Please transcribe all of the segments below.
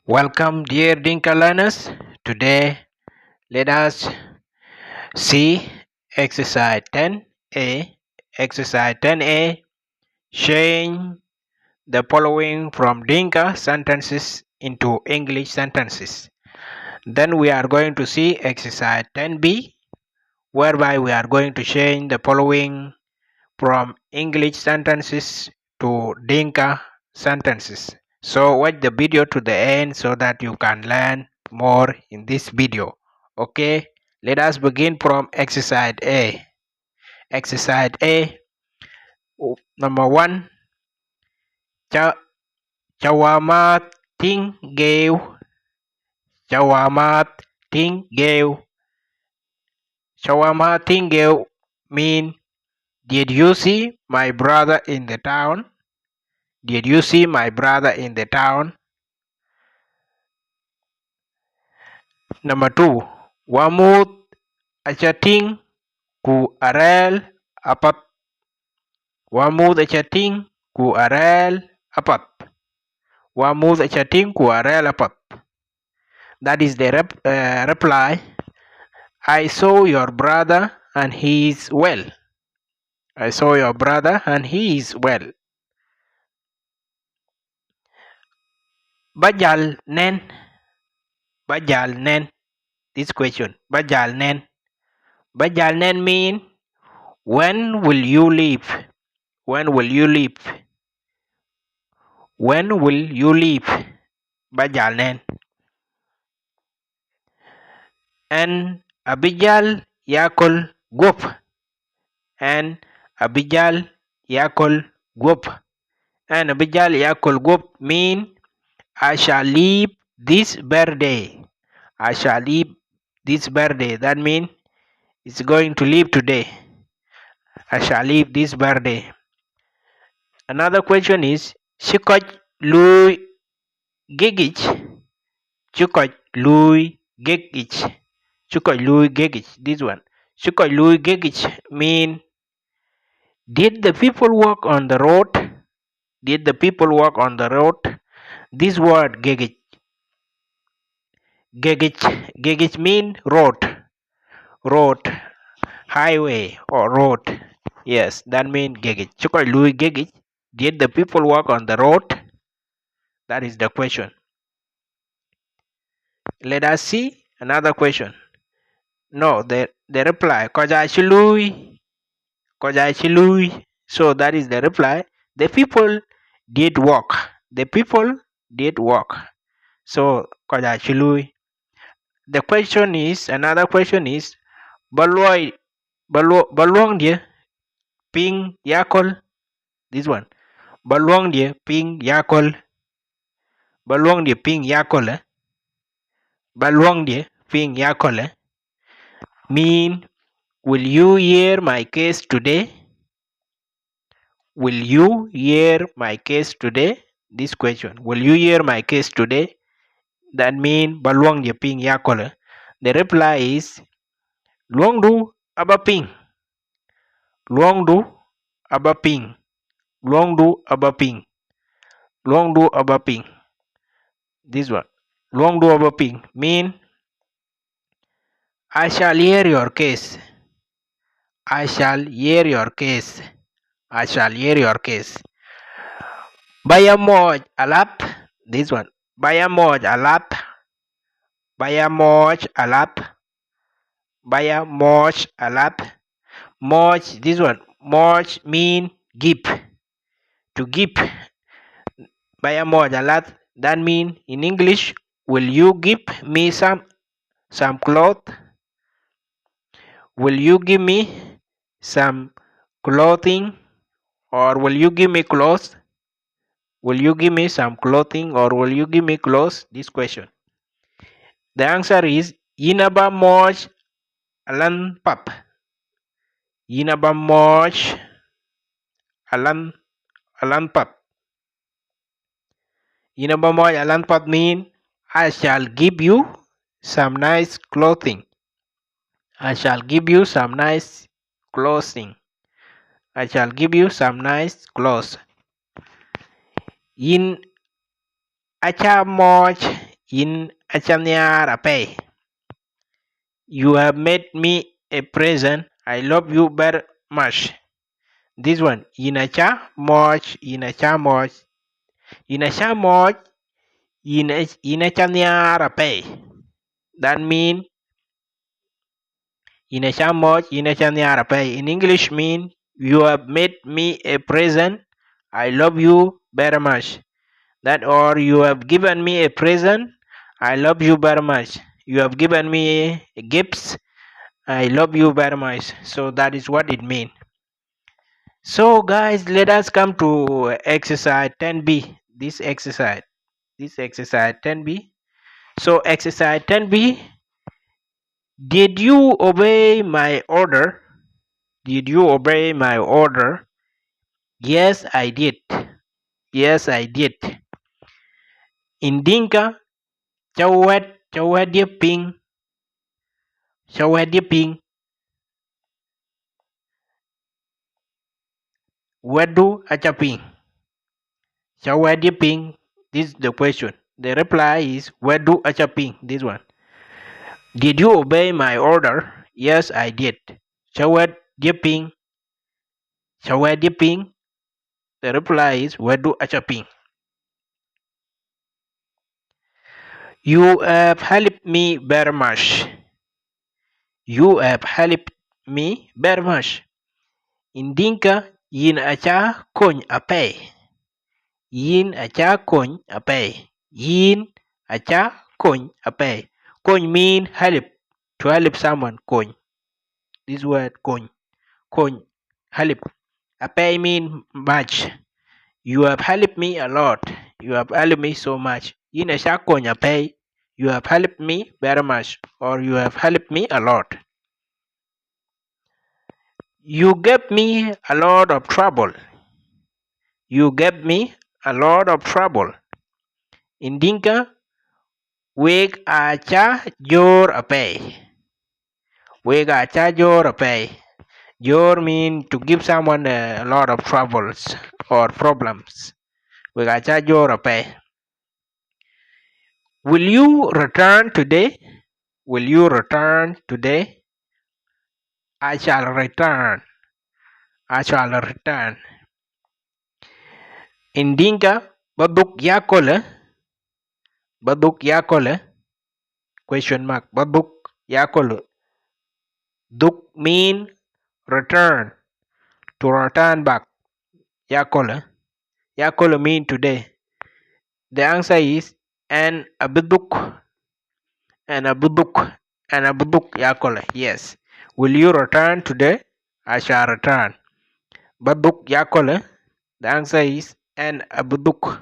Welcome, dear Dinka learners. Today, let us see exercise 10A. Exercise 10A, change the following from Dinka sentences into English sentences. Then we are going to see exercise 10B, whereby we are going to change the following from English sentences to Dinka sentences. So watch the video to the end so that you can learn more in this video. Okay, let us begin from exercise A. Exercise A, number 1. Cha Chawamat ting gave. Chawamat ting gave. Chawamat ting gave mean, did you see my brother in the town? Did you see my brother in the town? Number 2. Wamut achating ku arel apat. Wamut achating ku arel apat. Wamut achating ku arel apat. That is the reply. I saw your brother and he is well. I saw your brother and he is well. Bajal nen. Bajal nen. This question. Bajal nen. Bajal nen mean, when will you leave? When will you leave? When will you leave? Bajal nen. And Abijal yakul gup. And Abijal yakul gup. And Abijal yakul gup mean, I shall leave this birthday. I shall leave this birthday. That means it's going to leave today. I shall leave this birthday. Another question is Shikoj lui gigich. Shikoj lui gigich. Shikoj lui gigich. This one. Shikoj lui gigich mean, did the people walk on the road? Did the people walk on the road? This word gigich. Gigich mean road. Road. Highway or road. Yes, that means gigich. Shikoj lui gigich. Did the people walk on the road? That is the question. Let us see another question. No, the reply. Kojachului. Kojachului. So that is the reply. The people did walk. The people did walk. So Kojachului. The question is, another question is, Baluang dia ping yakol. This one. Baluang dia ping yakol. Baluang dia ping yakol. Baluang dia ping yakol. Mean, will you hear my case today? Will you hear my case today? This question. Will you hear my case today? That mean baluang dia ping yakol. The reply is luang du aba ping. Luang du aba ping. Luang du aba ping. Luang du aba ping. This one. Luang du aba ping mean, I shall hear your case. I shall hear your case. I shall hear your case. Baya moj alap. This one. Baya moj alap. Baya moj alap. Baya moj alap. Moj. This one. Moj mean give. To give. Baya moj alap. That mean in English, will you give me some cloth? Will you give me some clothing? Or will you give me clothes? Will you give me some clothing or will you give me clothes? This question. The answer is Yinaba Moj Alan Pap. Yinaba Moj Alan Pap. Yinaba Moj Alan Pap mean, I shall give you some nice clothing. I shall give you some nice clothing. I shall give you some nice clothes. Yin Acha Moj in achanyar apay. You have made me a present. I love you very much. This one, inacha much, inacha much, inacha much, inachanyar apay. That mean inacha much, inachanyar apay. In English mean you have made me a present. I love you very much. That or you have given me a present. I love you very much. You have given me gifts. I love you very much. So that is what it means. So guys, let us come to exercise 10b. This exercise 10b. So exercise 10b, did you obey my order? Did you obey my order? Yes, I did. Yes, I did. In Dinka, chawet dia ping. Chawet dia ping. Wedu achaping. Chawet dia ping. This is the question. The reply is Wedu achaping. This one. Did you obey my order? Yes, I did. Chawet dia ping. Chawet dia ping. The reply is Wedu achaping. You have helped me very much. You have helped me very much. In Dinka, yin acha kony apay. Yin acha kony apay. Yin acha kony apay. Kony mean help. To help someone, kony. This word kony. Kony, help. Apay mean much. You have helped me a lot. You have helped me so much. Yin acha kony apay. You have helped me very much. Or you have helped me a lot. You gave me a lot of trouble. You gave me a lot of trouble. In Dinka, wek acha jor apay. Wek acha jor apay. Jor mean to give someone a lot of troubles or problems. Wek acha jor apay. Will you return today? Will you return today? I shall return. I shall return. In Dinka, baduk yakole. Baduk yakole. Question mark. Baduk yakole. Duk mean return. To return back. Yakole. Yakole mean today. The answer is an abuduk. An abuduk. An abuduk yakole. Yes. Will you return today? I shall return. Baduk yakole. The answer is an abuduk.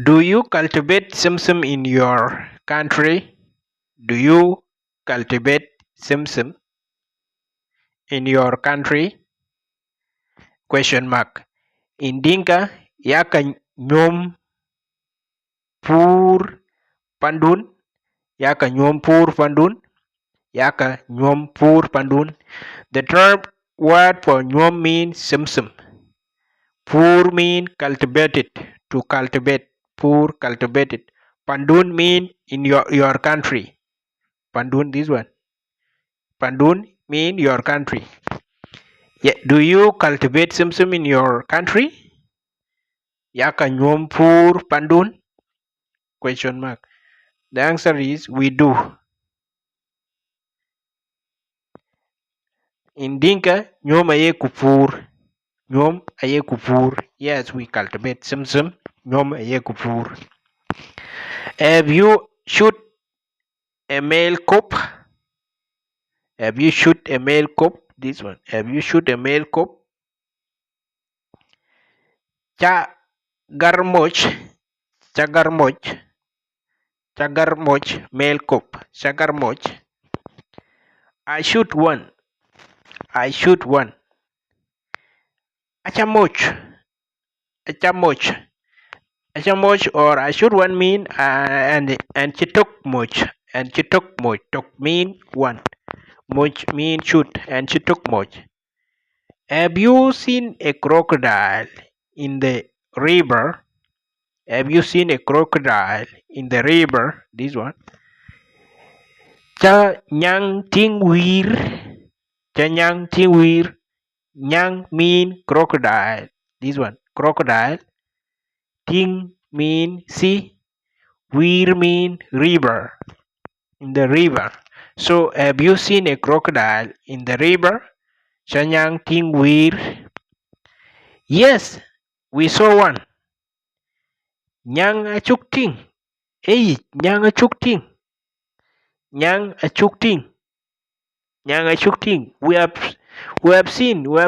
Do you cultivate simsim in your country? Do you cultivate simsim in your country? Question mark. In Dinka, yaka nyom pur pandun. Yaka nyom pur pandun. Yaka nyom pur pandun. The term word for nyom means simsim. Pur mean cultivated. To cultivate. Pur cultivated. Pandun mean in your country. Pandun, this one. Pandun mean your country. Yeah. Do you cultivate simsim in your country? Yaka nyom pur pandun? Question mark. The answer is we do. In Dinka, nyom aye kupur. Nyom aye kupur. Yes, we cultivate simsim. Nyom aye kupur. Have you shoot a male cop? Have you shoot a male cop? This one. Have you shoot a male cop? Cha garmoch. Chagarmoch. Chagarmoch. Male cop. Chagarmoch. I shoot one. I shoot one. Achamoch. Achamoch. Achamoch or I shoot one mean and chitok moch. And chitok moch. Tok mean one. Moch mean shoot and chitok moch. Have you seen a crocodile in the river? Have you seen a crocodile in the river? This one. Cha nyang ting wir. Cha nyang ting wir. Nyang mean crocodile. This one. Crocodile. Ting mean sea. Wir mean river. In the river. So have you seen a crocodile in the river? Cha nyang ting wir. Yes, we saw one. Nyang achuk ting. Hey, nyang achuk ting. Nyang achuk ting. Nyang achuk ting. We have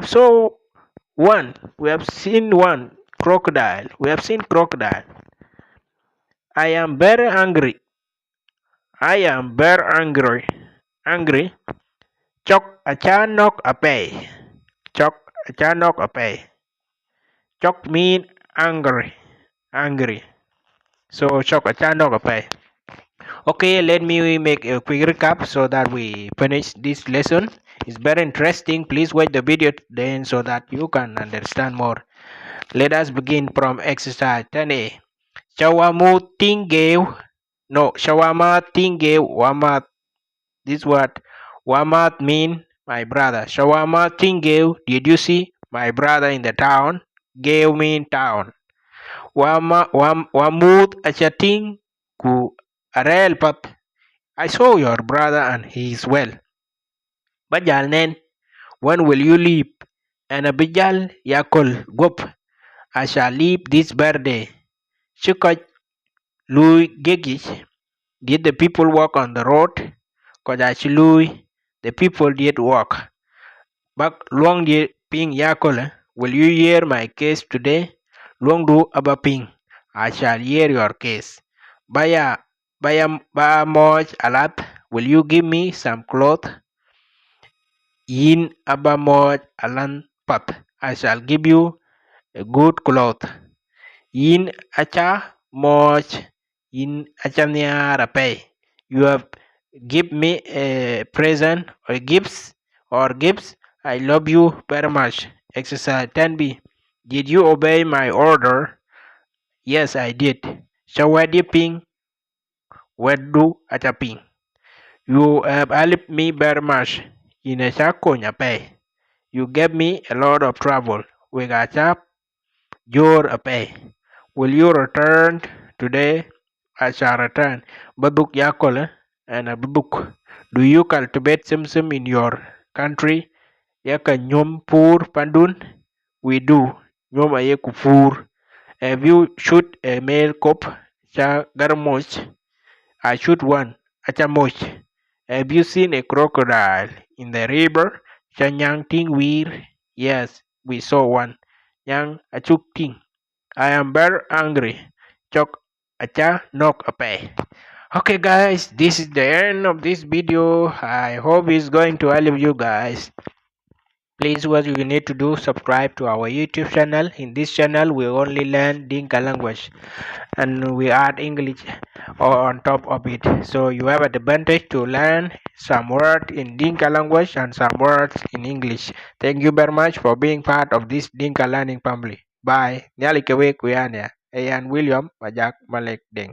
saw one. We have seen one crocodile. We have seen crocodile. I am very angry. I am very angry. Angry. Chok achanok apay. Chok achanok apay. Chok mean angry. Angry. So chok achanok apay. Okay, let me make a quick recap so that we finish this lesson. It's very interesting. Please watch the video then so that you can understand more. Let us begin from exercise 10A. Shawamu tingeu. No, shawama tingeu wamat. This word wamat mean my brother. Shawama tingeu. Did you see my brother in the town? Geu mean town. Wamut achating ku arel pap. I saw your brother and he is well. Bajal nen, when will you leave? And Abijal Yakol Gop, I shall leave this birthday. Chukaj Lui Gegich, did the people walk on the road? Kodach Lui, the people did walk. Bak Luang di Ping Yakol, will you hear my case today? Luang du Abaping, I shall hear your case. Baya Ba Moj Alat, will you give me some cloth? Yin Abamoj Alan Pap, I shall give you a good cloth. Yin Acha Moj Yin Achanyara Pay. You have give me a present or gifts. I love you very much. Exercise 10B. Did you obey my order? Yes, I did. Shawadi Ping Wedu Achaping. You have helped me very much. In a Chakonya Pay. You gave me a lot of trouble. We got up your pay. Will you return today? I shall return. Baduk yakole and a baduk. Do you cultivate simsim in your country? Yaka nyom pur pandun? We do. Nyom ayeku pur. Have you shoot a male cop? Cha garmoch. I shoot one. Achamoch. Have you seen a crocodile in the river? Cha nyang ting wir. Yes, we saw one. Nyang achuk ting. I am very angry. Chok acha nok apay. Okay guys, this is the end of this video. I hope it's going to help you guys. Please, what you need to do, subscribe to our YouTube channel. In this channel we only learn Dinka language and we add English on top of it, so you have an advantage to learn some words in Dinka language and some words in English. Thank you very much for being part of this Dinka learning family. Bye. Nyali kewe kuyanya. Ayan William Majak Malek Deng.